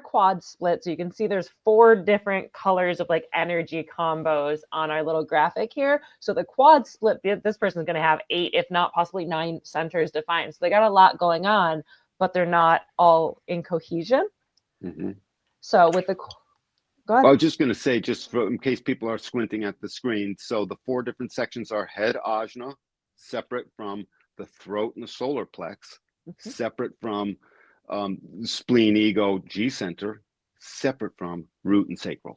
a quad split. So you can see there's 4 different colors of like energy combos on our little graphic here. So the quad split, this person's going to have 8, if not possibly 9 centers defined. So they got a lot going on, but they're not all in cohesion. Mm-hmm. So with the, go ahead. I was just going to say, just in case people are squinting at the screen, so the 4 different sections are head ajna, separate from the throat and the solar plex, separate from spleen, ego, G center, separate from root and sacral.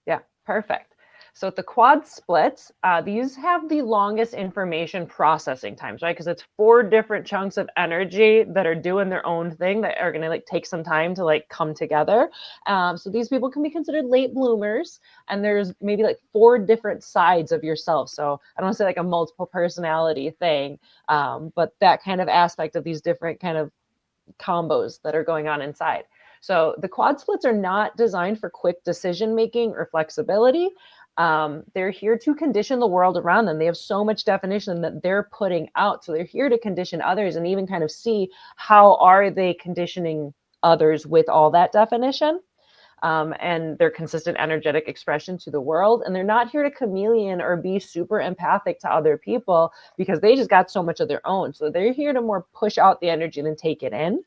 Yeah, perfect. So at the quad splits, these have the longest information processing times, right? Because it's 4 different chunks of energy that are doing their own thing that are going to like take some time to like come together. So these people can be considered late bloomers, and there's maybe like 4 different sides of yourself. So I don't want to say like a multiple personality thing, but that kind of aspect of these different kind of combos that are going on inside. So the quad splits are not designed for quick decision making or flexibility. They're here to condition the world around them. They have so much definition that they're putting out. So they're here to condition others and even kind of see how are they conditioning others with all that definition. And their consistent energetic expression to the world. And they're not here to chameleon or be super empathic to other people because they just got so much of their own. So they're here to more push out the energy than take it in.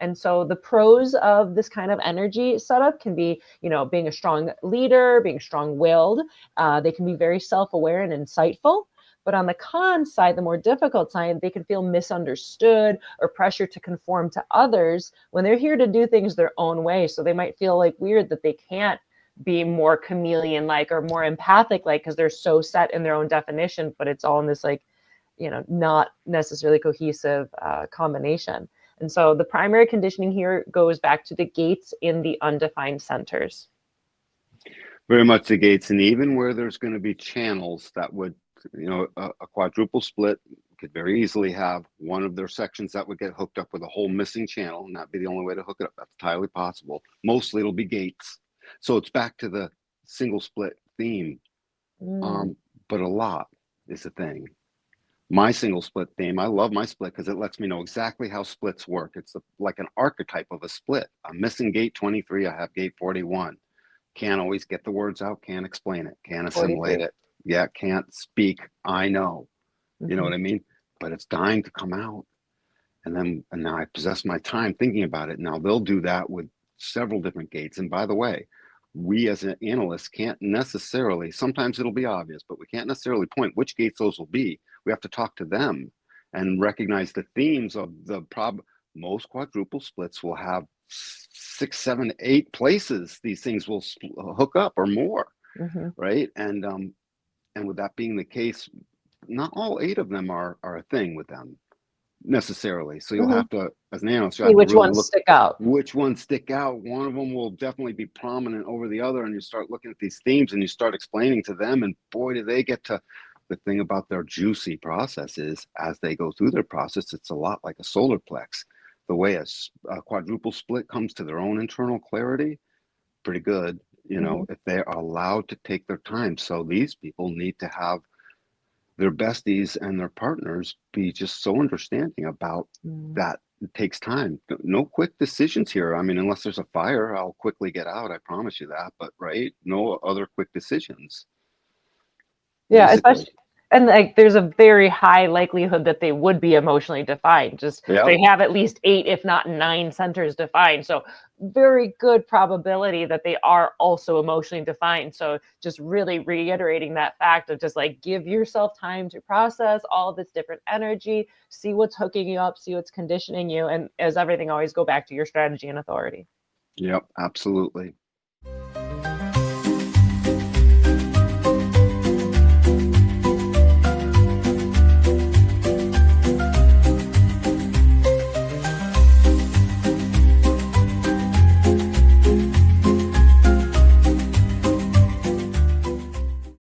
And so the pros of this kind of energy setup can be, being a strong leader, being strong-willed. They can be very self-aware and insightful. But on the con side, the more difficult side, they can feel misunderstood or pressure to conform to others when they're here to do things their own way. So they might feel like weird that they can't be more chameleon-like or more empathic-like because they're so set in their own definition, but it's all in this like, not necessarily cohesive combination. And so the primary conditioning here goes back to the gates in the undefined centers. Very much the gates, and even where there's going to be channels that would, a quadruple split could very easily have one of their sections that would get hooked up with a whole missing channel, and that'd be the only way to hook it up. That's entirely possible. Mostly it'll be gates. So it's back to the single split theme. But a lot is the thing. My single split theme, I love my split because it lets me know exactly how splits work. It's like an archetype of a split. I'm missing gate 23. I have gate 41. Can't always get the words out. Can't explain it. Can't assimilate it. Yeah, can't speak. I know. You know what I mean? But it's dying to come out. And now I possess my time thinking about it. Now they'll do that with several different gates. And by the way, we as an analyst can't necessarily, sometimes it'll be obvious, but we can't necessarily point which gates those will be. We have to talk to them and recognize the themes of the problem. Most quadruple splits will have 6, 7, 8 places these things will hook up or more, right? And with that being the case, not all 8 of them are a thing with them necessarily. So you'll have to, as an analyst, you have to which really ones look stick out. which ones stick out. One of them will definitely be prominent over the other, and you start looking at these themes and you start explaining to them, and boy, do they get to. The thing about their juicy process is as they go through their process, it's a lot like a solar plex. The way a quadruple split comes to their own internal clarity, pretty good, if they're allowed to take their time. So these people need to have their besties and their partners be just so understanding about that. It takes time. No quick decisions here. I mean, unless there's a fire, I'll quickly get out. I promise you that. But right, no other quick decisions. Yeah, especially, and like there's a very high likelihood that they would be emotionally defined. Just they have at least 8, if not 9 centers defined. So very good probability that they are also emotionally defined. So just really reiterating that fact of just like give yourself time to process all this different energy, see what's hooking you up, see what's conditioning you, and as everything always go back to your strategy and authority. Yep, absolutely.